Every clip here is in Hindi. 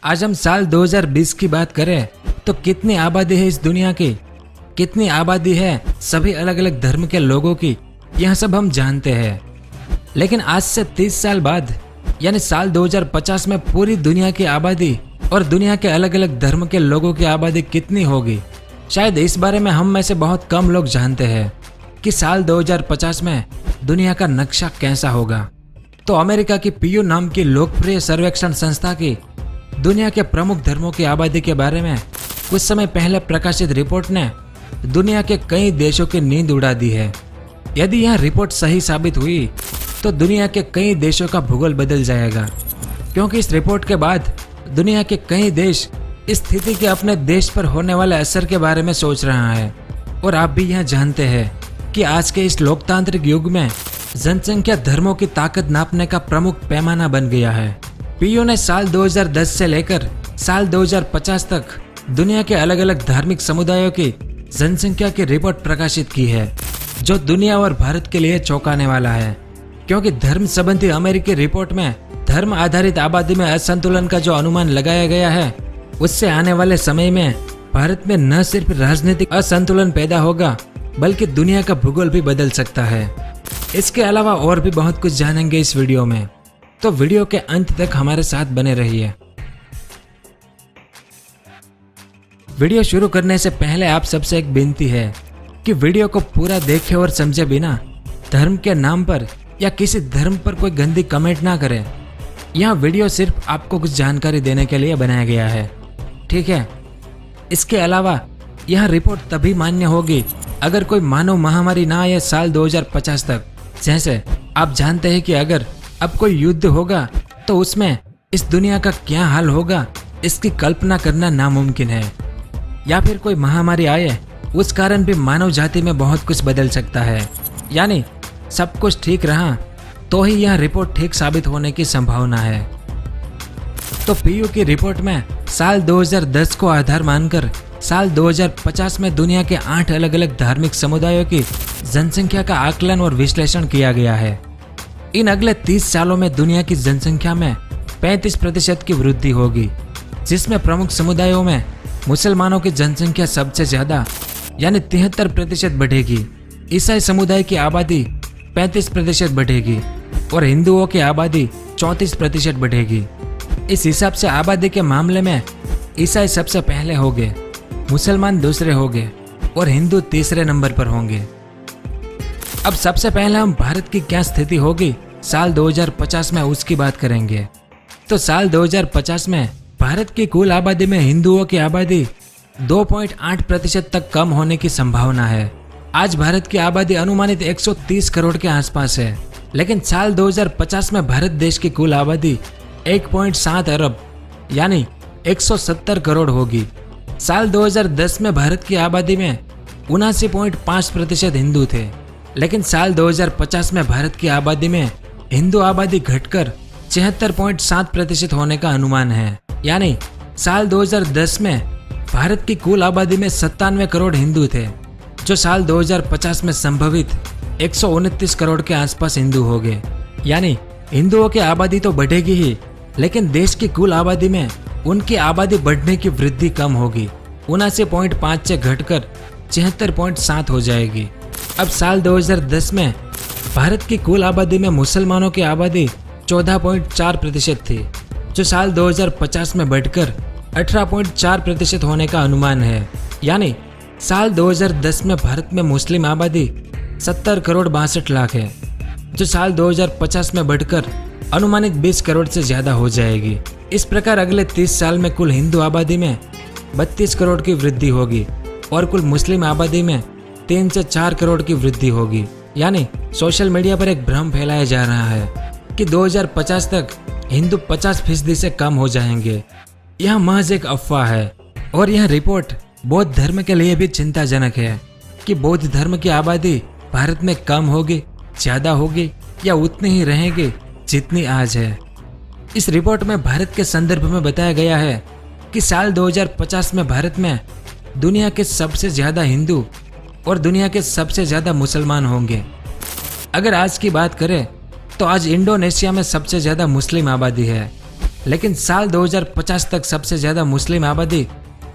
आज हम साल 2020 की बात करें तो कितनी आबादी है इस दुनिया की, कितनी आबादी है सभी अलग अलग धर्म के लोगों की, यह सब हम जानते हैं। लेकिन आज से 30 साल बाद यानी साल 2050 में पूरी दुनिया की आबादी और दुनिया के अलग अलग धर्म के लोगों की आबादी कितनी होगी, शायद इस बारे में हम में से बहुत कम लोग जानते हैं कि साल 2050 में दुनिया का नक्शा कैसा होगा। तो अमेरिका की पीयू नाम की लोकप्रिय सर्वेक्षण संस्था की दुनिया के प्रमुख धर्मों की आबादी के बारे में कुछ समय पहले प्रकाशित रिपोर्ट ने दुनिया के कई देशों की नींद उड़ा दी है। यदि यह रिपोर्ट सही साबित हुई तो दुनिया के कई देशों का भूगोल बदल जाएगा, क्योंकि इस रिपोर्ट के बाद दुनिया के कई देश इस स्थिति के अपने देश पर होने वाले असर के बारे में सोच रहा है। और आप भी यह जानते हैं कि आज के इस लोकतांत्रिक युग में जनसंख्या धर्मों की ताकत नापने का प्रमुख पैमाना बन गया है। पीयू ने साल 2010 से लेकर साल 2050 तक दुनिया के अलग अलग धार्मिक समुदायों की जनसंख्या की रिपोर्ट प्रकाशित की है, जो दुनिया और भारत के लिए चौंकाने वाला है। क्योंकि धर्म संबंधी अमेरिकी रिपोर्ट में धर्म आधारित आबादी में असंतुलन का जो अनुमान लगाया गया है, उससे आने वाले समय में भारत में न सिर्फ राजनीतिक असंतुलन पैदा होगा बल्कि दुनिया का भूगोल भी बदल सकता है। इसके अलावा और भी बहुत कुछ जानेंगे इस वीडियो में, तो वीडियो के अंत तक हमारे साथ बने रहिए। वीडियो शुरू करने से पहले आप सबसे एक विनती है कि वीडियो को पूरा देखे और समझे बिना धर्म के नाम पर या किसी धर्म पर कोई गंदी कमेंट ना करें। यह वीडियो सिर्फ आपको कुछ जानकारी देने के लिए बनाया गया है, ठीक है। इसके अलावा यह रिपोर्ट तभी मान्य होगी अगर कोई मानव महामारी ना आए साल 2050 तक। जैसे आप जानते हैं कि अगर अब कोई युद्ध होगा तो उसमें इस दुनिया का क्या हाल होगा, इसकी कल्पना करना नामुमकिन है। या फिर कोई महामारी आए, उस कारण भी मानव जाति में बहुत कुछ बदल सकता है। यानी सब कुछ ठीक रहा तो ही यह रिपोर्ट ठीक साबित होने की संभावना है। तो पीयू की रिपोर्ट में साल 2010 को आधार मानकर साल 2050 में दुनिया के 8 अलग अलग धार्मिक समुदायों की जनसंख्या का आकलन और विश्लेषण किया गया है। इन अगले 30 सालों में दुनिया की जनसंख्या में 35% की वृद्धि होगी, जिसमें प्रमुख समुदायों में मुसलमानों की जनसंख्या सबसे ज्यादा यानी 73% बढ़ेगी। ईसाई समुदाय की आबादी 35% बढ़ेगी और हिंदुओं की आबादी 34% बढ़ेगी। इस हिसाब से आबादी के मामले में ईसाई सबसे पहले होंगे, मुसलमान दूसरे होंगे और हिंदू तीसरे नंबर पर होंगे। अब सबसे पहले हम भारत की क्या स्थिति होगी साल 2050 में, उसकी बात करेंगे। तो साल 2050 में भारत की कुल आबादी में हिंदुओं की आबादी 2.8% तक कम होने की संभावना है। आज भारत की आबादी अनुमानित 130 करोड़ के आसपास है, लेकिन साल 2050 में भारत देश की कुल आबादी 1.7 अरब यानी 170 करोड़ होगी। साल 2010 में भारत की आबादी में 79.5% हिंदू थे, लेकिन साल 2050 में भारत की आबादी में हिंदू आबादी घटकर 76.7% होने का अनुमान है। यानी साल 2010 में भारत की कुल आबादी में 97 करोड़ हिंदू थे, जो साल 2050 में संभवित 129 करोड़ के आसपास हिंदू हो गए। यानी हिंदुओं की आबादी तो बढ़ेगी ही, लेकिन देश की कुल आबादी में उनकी आबादी बढ़ने की वृद्धि कम होगी, 79.5 से घटकर 76.7 हो जाएगी। अब साल 2010 में भारत की कुल आबादी में मुसलमानों की आबादी 14.4% थी, जो साल 2050 में बढ़कर 18.4% होने का अनुमान है। यानी साल 2010 में भारत में मुस्लिम आबादी 70 करोड़ 62 लाख है, जो साल 2050 में बढ़कर अनुमानित 20 करोड़ से ज्यादा हो जाएगी। इस प्रकार अगले 30 साल में कुल हिंदू आबादी में 32 करोड़ की वृद्धि होगी और कुल मुस्लिम आबादी में 3 से 4 करोड़ की वृद्धि होगी। यानी सोशल मीडिया पर एक भ्रम फैलाया जा रहा है कि 2050 तक हिंदू 50% से कम हो जाएंगे। यह महज एक अफवाह है और यह रिपोर्ट बौद्ध धर्म के लिए भी चिंताजनक है कि बौद्ध धर्म की आबादी भारत में कम होगी, ज्यादा होगी या उतनी ही रहेगी जितनी आज है। इस रिपोर्ट में भारत के संदर्भ में बताया गया है कि साल 2050 में भारत में दुनिया के सबसे ज्यादा हिंदू और दुनिया के सबसे ज्यादा मुसलमान होंगे। अगर आज की बात करें तो आज इंडोनेशिया में सबसे ज्यादा मुस्लिम आबादी है, लेकिन साल 2050 तक सबसे ज्यादा मुस्लिम आबादी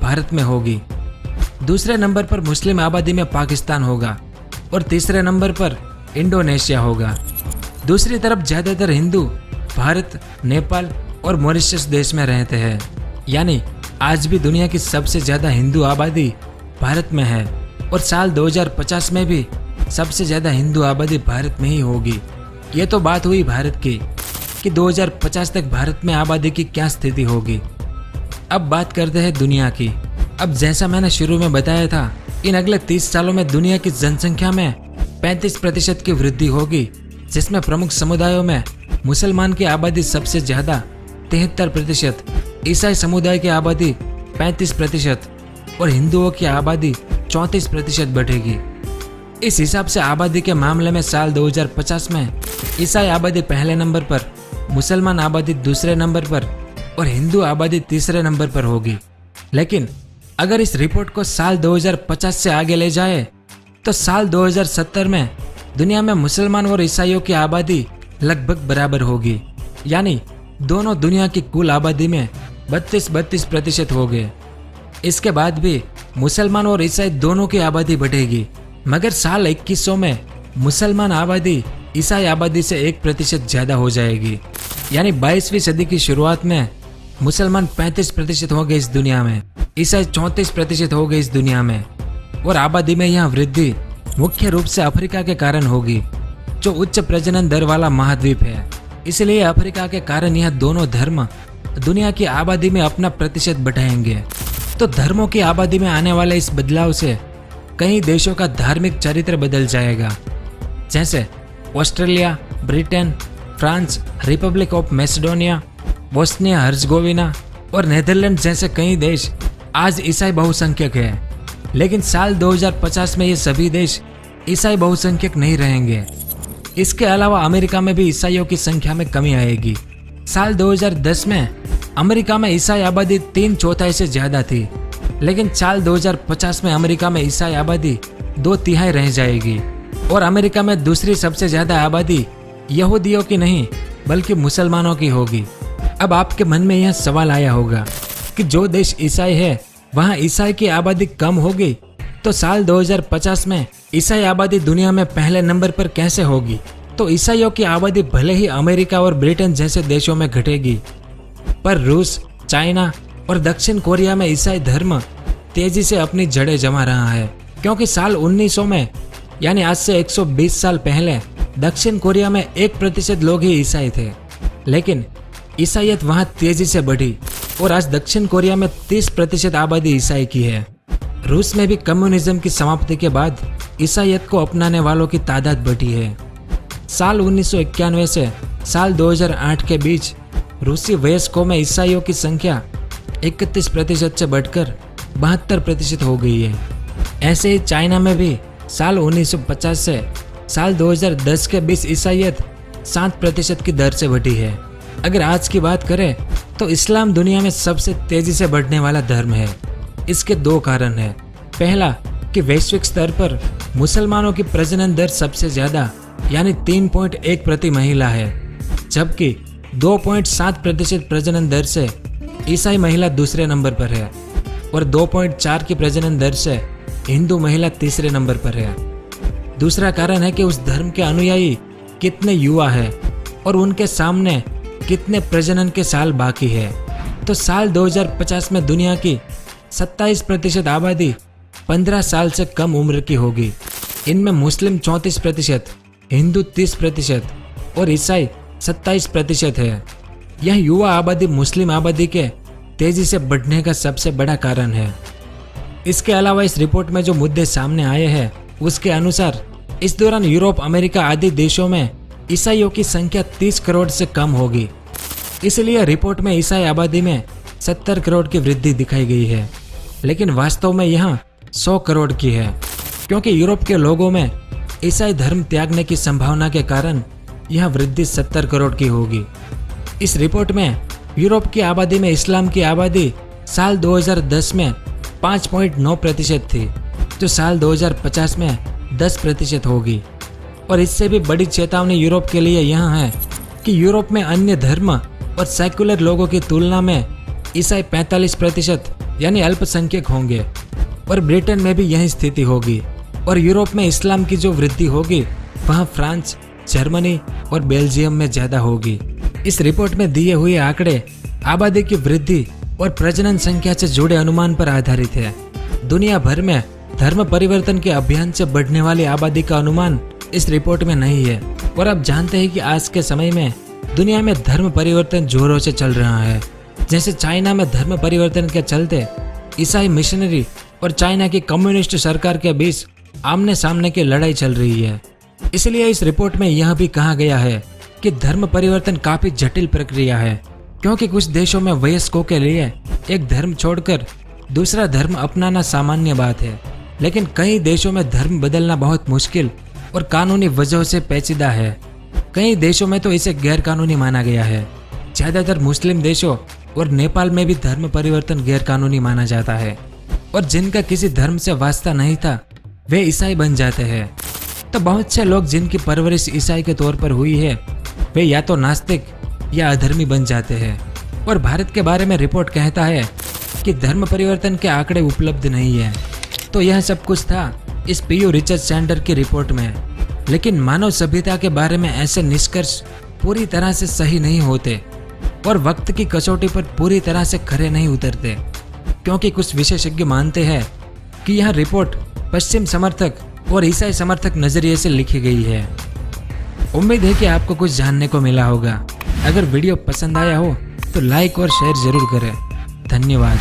भारत में होगी। दूसरे नंबर पर मुस्लिम आबादी में पाकिस्तान होगा और तीसरे नंबर पर इंडोनेशिया होगा। दूसरी तरफ ज्यादातर हिंदू भारत, नेपाल और मॉरिशस देश में रहते हैं। यानी आज भी दुनिया की सबसे ज्यादा हिंदू आबादी भारत में है और साल 2050 में भी सबसे ज्यादा हिंदू आबादी भारत में ही होगी। ये तो बात हुई भारत की कि 2050 तक भारत में आबादी की क्या स्थिति होगी। अब बात करते हैं दुनिया की। अब जैसा मैंने शुरू में बताया था, इन अगले 30 सालों में दुनिया की जनसंख्या में 35% की वृद्धि होगी, जिसमें प्रमुख समुदायों में मुसलमान की आबादी सबसे ज्यादा 73%, ईसाई समुदाय की आबादी 35% और हिंदुओं की आबादी 34% बढ़ेगी। इस हिसाब से आबादी के मामले में साल 2050 में ईसाई आबादी पहले नंबर पर, मुसलमान आबादी दूसरे नंबर पर और हिंदू आबादी तीसरे नंबर पर होगी। लेकिन अगर इस रिपोर्ट को साल 2050 से आगे ले जाए तो साल 2070 में दुनिया में मुसलमान और ईसाइयों की आबादी लगभग बराबर होगी। यानी दोनों दुनिया की कुल आबादी में 32% हो गए। इसके बाद भी मुसलमान और ईसाई दोनों की आबादी बढ़ेगी, मगर साल 2100 में मुसलमान आबादी ईसाई आबादी से 1% ज्यादा हो जाएगी। यानी 22वीं सदी की शुरुआत में मुसलमान 35% हो गए इस दुनिया में, ईसाई 34% हो गए इस दुनिया में। और आबादी में यह वृद्धि मुख्य रूप से अफ्रीका के कारण होगी, जो उच्च प्रजनन दर वाला महाद्वीप है। इसलिए अफ्रीका के कारण यह दोनों धर्म दुनिया की आबादी में अपना प्रतिशत बढ़ाएंगे। तो धर्मों की आबादी में आने वाले इस बदलाव से कई देशों का धार्मिक चरित्र बदल जाएगा, जैसे Australia, Britain, France, Republic of Macedonia, Bosnia Herzegovina और नीदरलैंड जैसे कई देश आज ईसाई बहुसंख्यक है। लेकिन साल 2050 में ये सभी देश ईसाई बहुसंख्यक नहीं रहेंगे। इसके अलावा अमेरिका में भी ईसाइयों की संख्या में कमी आएगी। साल 2010 में अमेरिका में ईसाई आबादी 3/4 से ज्यादा थी, लेकिन साल 2050 में अमेरिका में ईसाई आबादी 2/3 रह जाएगी और अमेरिका में दूसरी सबसे ज्यादा आबादी यहूदियों की नहीं बल्कि मुसलमानों की होगी। अब आपके मन में यह सवाल आया होगा कि जो देश ईसाई है वहाँ ईसाई की आबादी कम होगी, तो साल 2050 में ईसाई आबादी दुनिया में पहले नंबर पर कैसे होगी? तो ईसाइयों की आबादी भले ही अमेरिका और ब्रिटेन जैसे देशों में घटेगी, पर रूस, चाइना और दक्षिण कोरिया में ईसाई धर्म तेजी से अपनी जड़ें जमा रहा है। क्योंकि साल 1900 में, यानी आज से 120 साल पहले, दक्षिण कोरिया में 1% लोग ही ईसाई थे, लेकिन ईसाईयत वहां तेजी से बढ़ी और आज दक्षिण कोरिया में 30% आबादी ईसाई की है। रूस में भी कम्युनिज्म की समाप्ति के बाद ईसाईयत को अपनाने वालों की तादाद बढ़ी है। साल 1991 से साल 2008 के बीच रूसी वयस्कों में ईसाइयों की संख्या 31% से बढ़कर 72% हो गई है। ऐसे ही चाइना में भी साल 1950 से साल 2010 के बीच ईसाईयत 7% की दर से बढ़ी है। अगर आज की बात करें तो इस्लाम दुनिया में सबसे तेजी से बढ़ने वाला धर्म है। इसके 2 कारण हैं। पहला कि वैश्विक स्तर पर मुसलमानों की प्रजनन दर सबसे ज्यादा यानी 3.1 प्रति महिला है, जबकि 2.7% प्रजनन दर से ईसाई महिला दूसरे नंबर पर है और 2.4 की प्रजनन दर से हिंदू महिला तीसरे नंबर पर है। दूसरा कारण है कि उस धर्म के अनुयायी कितने युवा है और उनके सामने कितने प्रजनन के साल बाकी है। तो साल 2050 में दुनिया की 27% आबादी 15 साल से कम उम्र की होगी। इनमें मुस्लिम 34%, हिंदू 30% और ईसाई 27% है। यह युवा आबादी मुस्लिम आबादी के तेजी से बढ़ने का सबसे बड़ा कारण है। इसके अलावा इस रिपोर्ट में जो मुद्दे सामने आए हैं उसके अनुसार इस दौरान यूरोप, अमेरिका आदि देशों में ईसाइयों की संख्या 30 करोड़ से कम होगी। इसलिए रिपोर्ट में ईसाई आबादी में 70 करोड़ की वृद्धि दिखाई गई है, लेकिन वास्तव में यह 100 करोड़ की है, क्योंकि यूरोप के लोगों में ईसाई धर्म त्यागने की संभावना के कारण यह वृद्धि 70 करोड़ की होगी। इस रिपोर्ट में यूरोप की आबादी में इस्लाम की आबादी साल 2010 में 5.9% थी, जो साल 2050 में 10% होगी। और इससे भी बड़ी चेतावनी यूरोप के लिए यह है कि यूरोप में अन्य धर्म और सेक्युलर लोगों की तुलना में ईसाई 45% यानी अल्पसंख्यक होंगे। और ब्रिटेन में भी यही स्थिति होगी। और यूरोप में इस्लाम की जो वृद्धि होगी वहाँ फ्रांस, जर्मनी और बेल्जियम में ज़्यादा होगी। इस रिपोर्ट में दिए हुए आंकड़े आबादी की वृद्धि और प्रजनन संख्या से जुड़े अनुमान पर आधारित है। दुनिया भर में धर्म परिवर्तन के अभियान से बढ़ने वाली आबादी का अनुमान इस रिपोर्ट में नहीं है। और आप जानते हैं कि आज के समय में दुनिया में धर्म परिवर्तन जोरों से चल रहा है। जैसे चाइना में धर्म परिवर्तन के चलते ईसाई मिशनरी और चाइना की कम्युनिस्ट सरकार के बीच आमने सामने की लड़ाई चल रही है। इसलिए इस रिपोर्ट में यह भी कहा गया है कि धर्म परिवर्तन काफी जटिल प्रक्रिया है, क्योंकि कुछ देशों में वयस्कों के लिए एक धर्म छोड़कर दूसरा धर्म अपनाना सामान्य बात है, लेकिन कई देशों में धर्म बदलना बहुत मुश्किल और कानूनी वजहों से पेचीदा है। कई देशों में तो इसे गैरकानूनी माना गया है। ज्यादातर मुस्लिम देशों और नेपाल में भी धर्म परिवर्तन गैरकानूनी माना जाता है। और जिनका किसी धर्म से वास्ता नहीं था वे ईसाई बन जाते हैं। तो बहुत से लोग जिनकी परवरिश ईसाई के तौर पर हुई है वे या तो नास्तिक या अधर्मी बन जाते हैं। और भारत के बारे में रिपोर्ट कहता है कि धर्म परिवर्तन के आंकड़े उपलब्ध नहीं है। तो यह सब कुछ था इस पीयू रिसर्च सेंटर की रिपोर्ट में। लेकिन मानव सभ्यता के बारे में ऐसे निष्कर्ष पूरी तरह से सही नहीं होते और वक्त की कसौटी पर पूरी तरह से खरे नहीं उतरते, क्योंकि कुछ विशेषज्ञ मानते हैं कि यह रिपोर्ट पश्चिम समर्थक और ईसाई समर्थक नजरिए से लिखी गई है। उम्मीद है कि आपको कुछ जानने को मिला होगा। अगर वीडियो पसंद आया हो तो लाइक और शेयर जरूर करें। धन्यवाद।